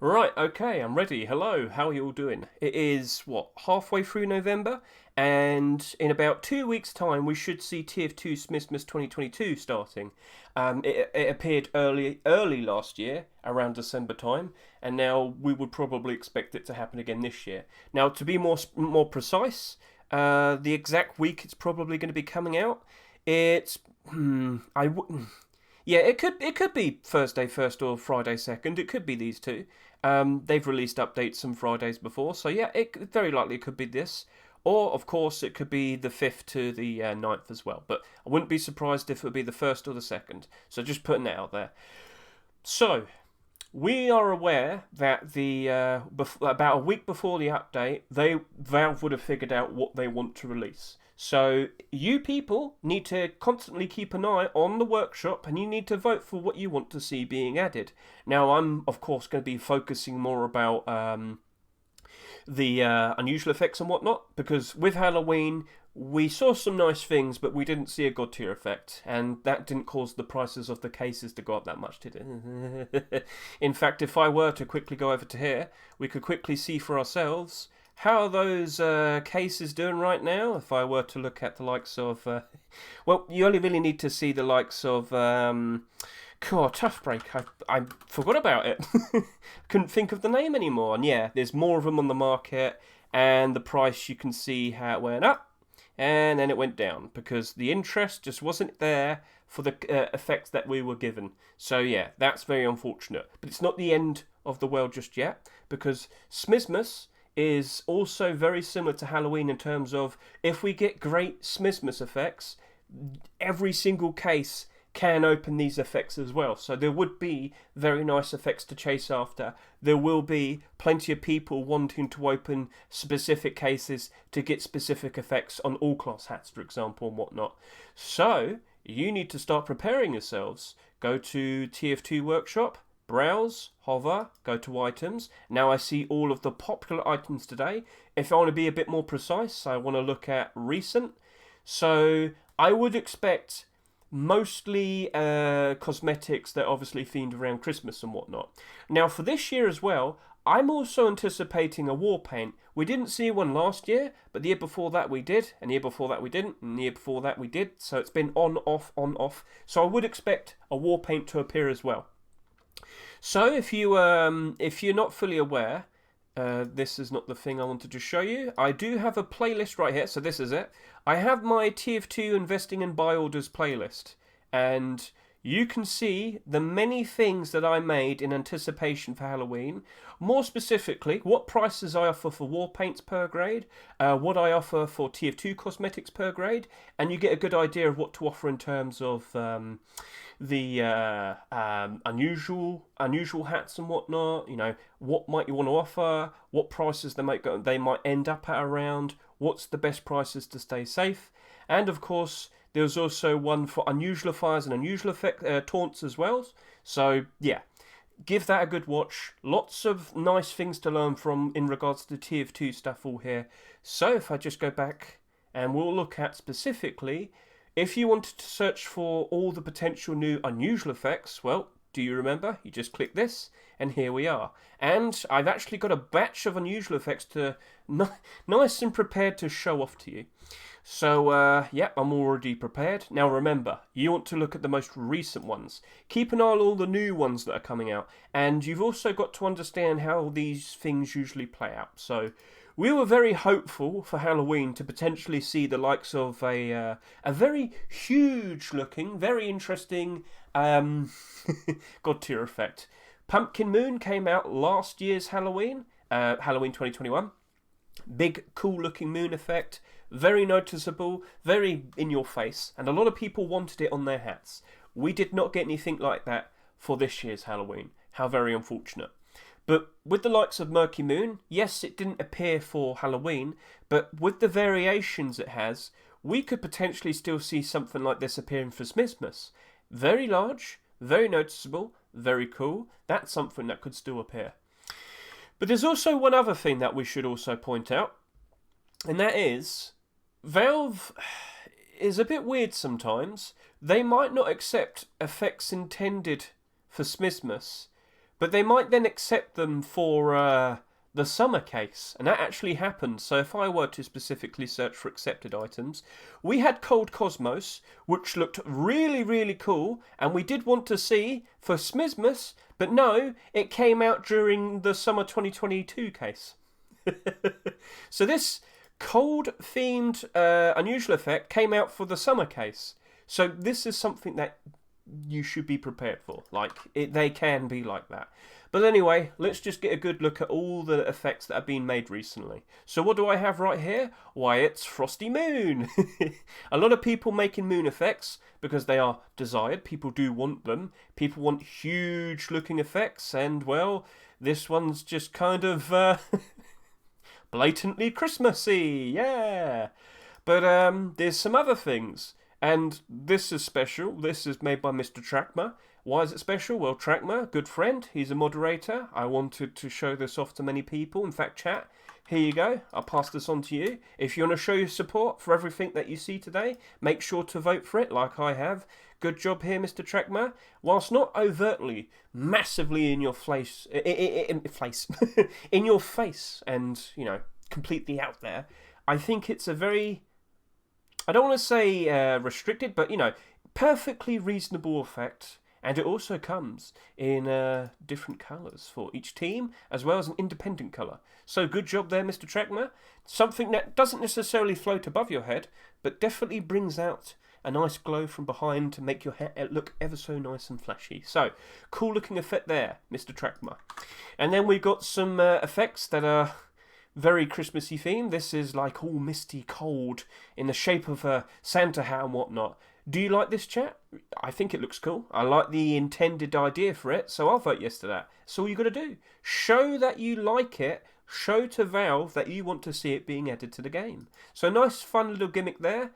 Right, okay, I'm ready. Hello, how are you all doing? It is, halfway through November, and in about 2 weeks' time, we should see TF2 Smissmas 2022 starting. It appeared early last year, around December time, and now we would probably expect it to happen again this year. Now, to be more precise, the exact week it's probably going to be coming out, it's. I would. Yeah, it could be Thursday first or Friday second. It could be these two. They've released updates some Fridays before, so yeah, it very likely could be this. Or, of course, it could be the 5th to the 9th as well. But I wouldn't be surprised if it would be the 1st or the 2nd. So just putting it out there. So, we are aware that about a week before the update, Valve would have figured out what they want to release. So you people need to constantly keep an eye on the workshop, and you need to vote for what you want to see being added. Now, I'm of course going to be focusing more about the unusual effects and whatnot, because with Halloween we saw some nice things, but we didn't see a god tier effect, and that didn't cause the prices of the cases to go up that much, did it? In fact, if I were to quickly go over to here, we could quickly see for ourselves how are those cases doing right now. If I were to look at the likes of, well, you only really need to see the likes of. God, Tough Break. I forgot about it. Couldn't think of the name anymore. And yeah, there's more of them on the market, and the price you can see how it went up, and then it went down because the interest just wasn't there for the effects that we were given. So yeah, that's very unfortunate. But it's not the end of the world just yet, because Smissmas is also very similar to Halloween in terms of if we get great Smissmas effects, every single case can open these effects as well. So there would be very nice effects to chase after. There will be plenty of people wanting to open specific cases to get specific effects on all class hats, for example, and whatnot. So you need to start preparing yourselves. Go to TF2 Workshop, browse, hover, go to items. Now I see all of the popular items today. If I want to be a bit more precise, I want to look at recent. So I would expect mostly cosmetics that are obviously themed around Christmas and whatnot. Now for this year as well, I'm also anticipating a war paint. We didn't see one last year, but the year before that we did, and the year before that we didn't, and the year before that we did. So it's been on, off, on, off. So I would expect a war paint to appear as well. So if you're not fully aware, this is not the thing I wanted to show you. I do have a playlist right here, so this is it. I have my TF2 Investing and Buy Orders playlist, and you can see the many things that I made in anticipation for Halloween. More specifically, what prices I offer for war paints per grade, what I offer for TF2 cosmetics per grade, and you get a good idea of what to offer in terms of the unusual hats and whatnot. You know, what might you want to offer, what prices they might end up at around, what's the best prices to stay safe, and of course there's also one for unusual fires and unusual effect taunts as well. So yeah, give that a good watch. Lots of nice things to learn from in regards to the TF2 stuff all here. So if I just go back and we'll look at specifically, if you wanted to search for all the potential new unusual effects, well, do you remember? You just click this, and here we are. And I've actually got a batch of unusual effects to nice and prepared to show off to you. So, yeah, I'm already prepared. Now remember, you want to look at the most recent ones. Keep an eye on all the new ones that are coming out. And you've also got to understand how these things usually play out. So, we were very hopeful for Halloween to potentially see the likes of a very huge looking, very interesting God tier effect. Pumpkin Moon came out last year's Halloween, Halloween 2021. Big, cool looking moon effect. Very noticeable, very in your face. And a lot of people wanted it on their hats. We did not get anything like that for this year's Halloween. How very unfortunate. But with the likes of Murky Moon, yes, it didn't appear for Halloween, but with the variations it has, we could potentially still see something like this appearing for Smissmas. Very large, very noticeable, very cool. That's something that could still appear. But there's also one other thing that we should also point out, and that is, Valve is a bit weird sometimes. They might not accept effects intended for Smissmas, but they might then accept them for the summer case, and that actually happened. So if I were to specifically search for accepted items, we had Cold Cosmos, which looked really, really cool, and we did want to see for Smissmas, but no, it came out during the summer 2022 case. So this cold-themed unusual effect came out for the summer case. So this is something that you should be prepared for. They can be like that. But anyway, let's just get a good look at all the effects that have been made recently. So what do I have right here? Why, it's Frosty Moon. A lot of people making moon effects because they are desired. People do want them. People want huge looking effects, and well, this one's just kind of blatantly Christmassy, yeah. But there's some other things. And this is special. This is made by Mr. Trakmer. Why is it special? Well, Trakmer, good friend, he's a moderator. I wanted to show this off to many people. In fact, chat, here you go. I'll pass this on to you. If you want to show your support for everything that you see today, make sure to vote for it like I have. Good job here, Mr. Trakmer. Whilst not overtly, massively in your face, in your face and, completely out there, I think it's a very... I don't want to say restricted, but, perfectly reasonable effect. And it also comes in different colours for each team, as well as an independent colour. So good job there, Mr. Trakmer. Something that doesn't necessarily float above your head, but definitely brings out a nice glow from behind to make your hair look ever so nice and flashy. So, cool looking effect there, Mr. Trakmer. And then we've got some effects that are very Christmassy themed. This is like all misty cold in the shape of a Santa hat and whatnot. Do you like this, chat? I think it looks cool. I like the intended idea for it, so I'll vote yes to that. That's all you got to do. Show that you like it. Show to Valve that you want to see it being added to the game. So nice, fun little gimmick there.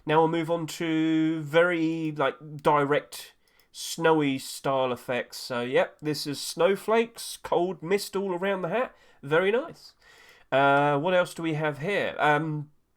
Now we'll move on to very direct, snowy style effects. So yep, this is snowflakes, cold mist all around the hat. Very nice. What else do we have here?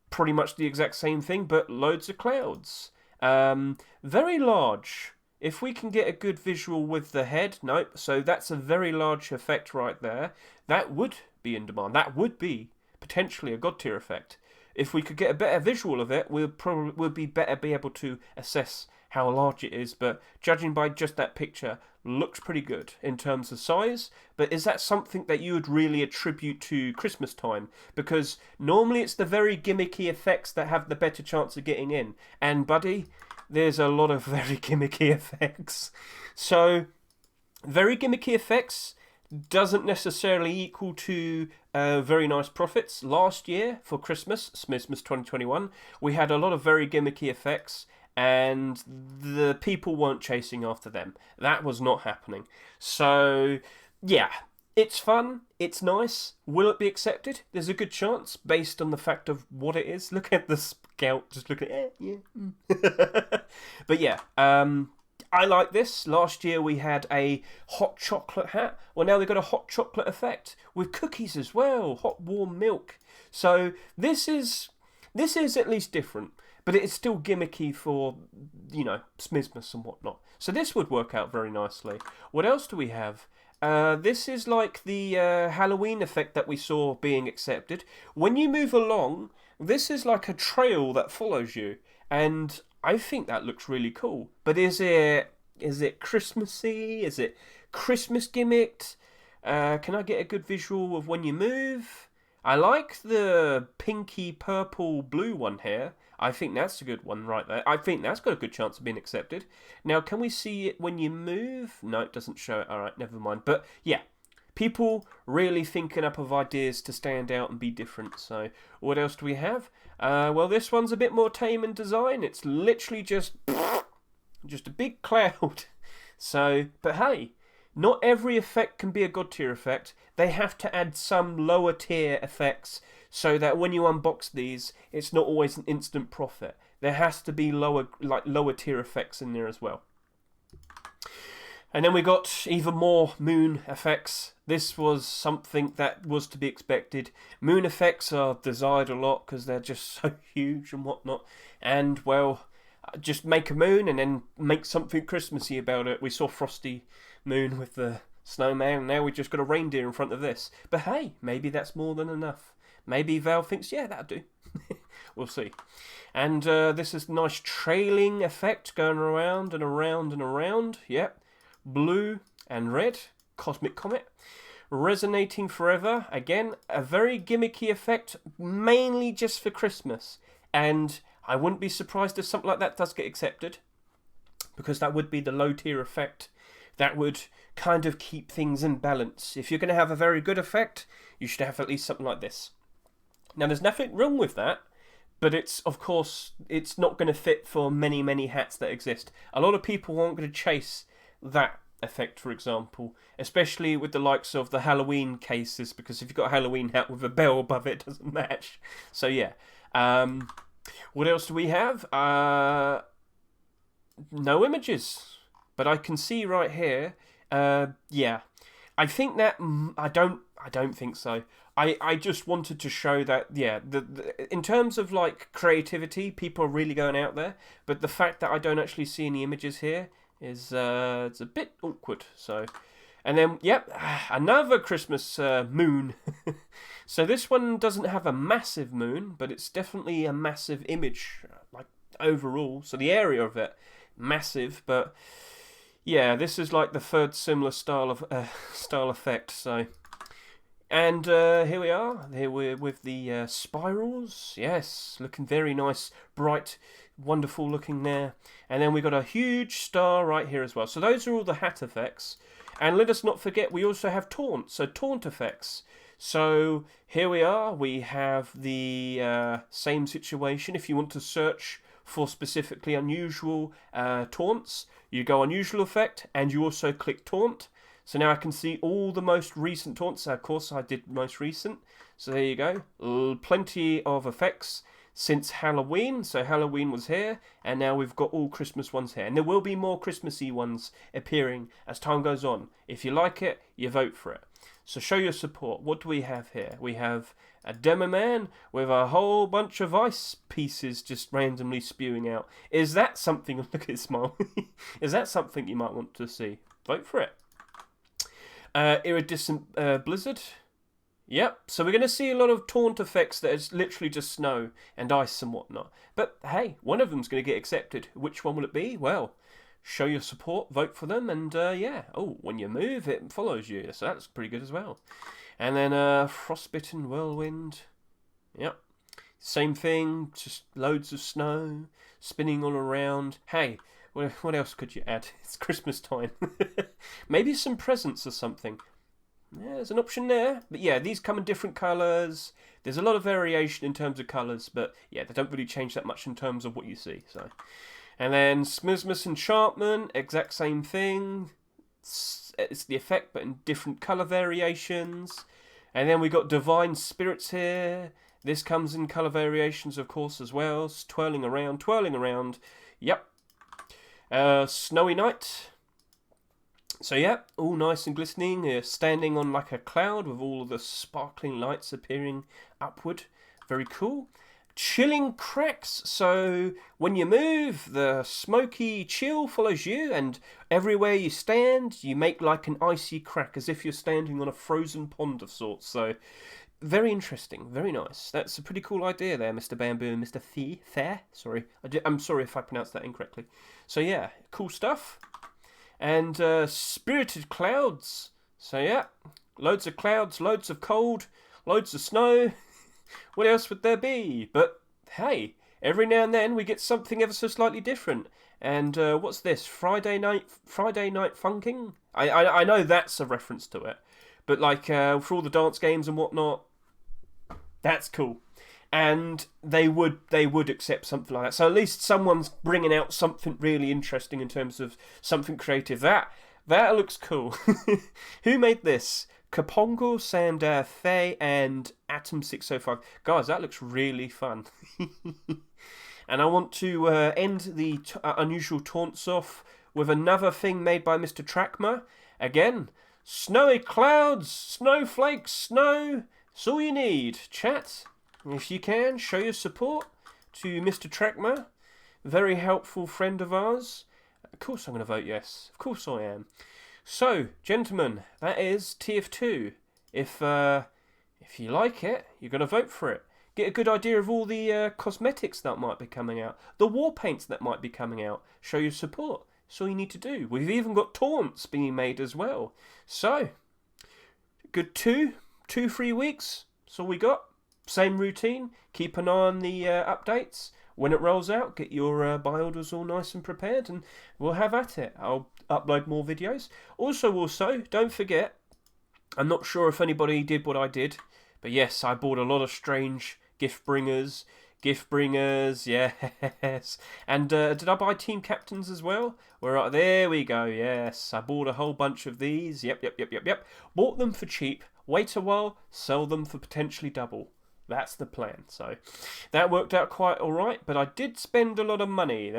Pretty much the exact same thing, but loads of clouds. Very large. If we can get a good visual with the head, nope. So that's a very large effect right there. That would be in demand. That would be potentially a god tier effect. If we could get a better visual of it, we'll be able to assess how large it is. But judging by just that picture, looks pretty good in terms of size. But is that something that you would really attribute to Christmas time? Because normally it's the very gimmicky effects that have the better chance of getting in. And buddy, there's a lot of very gimmicky effects. So, very gimmicky effects doesn't necessarily equal to very nice profits. Last year for Christmas, Smissmas 2021, we had a lot of very gimmicky effects, and the people weren't chasing after them. That was not happening. So, yeah, it's fun, it's nice. Will it be accepted? There's a good chance based on the fact of what it is. Look at the scout, just look at it. Yeah. But yeah, I like this. Last year we had a hot chocolate hat. Well, now they've got a hot chocolate effect with cookies as well, hot warm milk. So this is at least different, but it is still gimmicky for, Smissmas and whatnot. So this would work out very nicely. What else do we have? This is like the Halloween effect that we saw being accepted. When you move along, this is like a trail that follows you, and I think that looks really cool. But is it Christmassy? Is it Christmas gimmicked? Can I get a good visual of when you move? I like the pinky purple blue one here. I think that's a good one right there. I think that's got a good chance of being accepted. Now, can we see it when you move? No, it doesn't show it. All right, never mind. But yeah, people really thinking up of ideas to stand out and be different. So what else do we have? Well, this one's a bit more tame in design. It's literally just a big cloud. So, but hey, not every effect can be a god tier effect. They have to add some lower tier effects so that when you unbox these, it's not always an instant profit. There has to be lower tier effects in there as well. And then we got even more moon effects. This was something that was to be expected. Moon effects are desired a lot because they're just so huge and whatnot. And, well, just make a moon and then make something Christmassy about it. We saw Frosty Moon with the snowman. Now we just got a reindeer in front of this. But hey, maybe that's more than enough. Maybe Valve thinks, yeah, that'll do. We'll see. And this is nice trailing effect going around and around and around. Yep. Blue and red. Cosmic Comet. Resonating forever. Again, a very gimmicky effect, mainly just for Christmas. And I wouldn't be surprised if something like that does get accepted, because that would be the low tier effect. That would kind of keep things in balance. If you're going to have a very good effect, you should have at least something like this. Now, there's nothing wrong with that, but it's, of course, it's not going to fit for many, many hats that exist. A lot of people aren't going to chase that effect, for example, especially with the likes of the Halloween cases, because if you've got a Halloween hat with a bell above it, it doesn't match. So, yeah. What else do we have? No images. But I can see right here, yeah. I think that, I don't think so. I just wanted to show that, yeah, in terms of, like, creativity, people are really going out there. But the fact that I don't actually see any images here is, it's a bit awkward, so. And then, yep, another Christmas moon. So this one doesn't have a massive moon, but it's definitely a massive image, like, overall. So the area of it, massive, but yeah, this is like the third similar style of style effect. So, and here we are. Here we're with the spirals. Yes, looking very nice, bright, wonderful looking there. And then we got a huge star right here as well. So those are all the hat effects. And let us not forget, we also have taunt. So taunt effects. So here we are. We have the same situation. If you want to search for specifically unusual taunts, you go unusual effect and you also click taunt. So now I can see all the most recent taunts. Of course, I did most recent. So there you go. Plenty of effects since Halloween. So Halloween was here, and now we've got all Christmas ones here. And there will be more Christmassy ones appearing as time goes on. If you like it, you vote for it. So show your support. What do we have here? We have a demo man with a whole bunch of ice pieces just randomly spewing out. Is that something? Look at his smile. Is that something you might want to see? Vote for it. Iridescent blizzard. Yep, so we're going to see a lot of taunt effects that is literally just snow and ice and whatnot. But hey, one of them's going to get accepted. Which one will it be? Well, show your support, vote for them, and yeah. Oh, when you move, it follows you. So that's pretty good as well. And then frostbitten whirlwind. Yep, same thing, just loads of snow, spinning all around. Hey, what else could you add? It's Christmas time. Maybe some presents or something. Yeah, there's an option there. But yeah, these come in different colours. There's a lot of variation in terms of colours, but yeah, they don't really change that much in terms of what you see. So, and then Smissmas enchantment, exact same thing. It's the effect, but in different colour variations. And then we got divine spirits here. This comes in colour variations, of course, as well. Twirling around, twirling around. Yep. Snowy night. So yeah, all nice and glistening, standing on like a cloud with all of the sparkling lights appearing upward. Very cool. Chilling cracks, so when you move, the smoky chill follows you, and everywhere you stand, you make like an icy crack, as if you're standing on a frozen pond of sorts. So very interesting, very nice. That's a pretty cool idea there, Mr. Bamboo and Mr. Fair. Sorry, I'm sorry if I pronounced that incorrectly. So yeah, cool stuff. And spirited clouds. So yeah, loads of clouds, loads of cold, loads of snow. What else would there be? But hey, every now and then we get something ever so slightly different. And what's this? Friday night funking? I know that's a reference to it. But like for all the dance games and whatnot, that's cool. And they would accept something like that. So at least someone's bringing out something really interesting in terms of something creative. That looks cool. Who made this? Kapongo, Sandar, Faye, and Atom605. Guys, that looks really fun. And I want to end the unusual taunts off with another thing made by Mr. Trakmer. Again, snowy clouds, snowflakes, snow. It's all you need. Chat. If you can, show your support to Mr. Trakmer. Very helpful friend of ours. Of course I'm going to vote yes. Of course I am. So, gentlemen, that is TF2. If you like it, you're going to vote for it. Get a good idea of all the cosmetics that might be coming out, the war paints that might be coming out. Show your support. That's all you need to do. We've even got taunts being made as well. So, good 3 weeks. That's all we got. Same routine. Keep an eye on the updates. When it rolls out, get your buy orders all nice and prepared, and we'll have at it. I'll upload more videos. Also, don't forget, I'm not sure if anybody did what I did, but yes, I bought a lot of strange gift bringers, yes. And did I buy team captains as well? There we go, yes. I bought a whole bunch of these. Yep. Bought them for cheap, wait a while, sell them for potentially double. That's the plan. So that worked out quite alright, but I did spend a lot of money.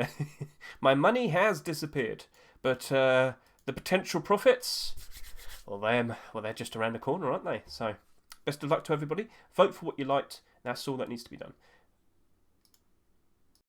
My money has disappeared. But the potential profits, they're just around the corner, aren't they? So best of luck to everybody. Vote for what you liked. That's all that needs to be done.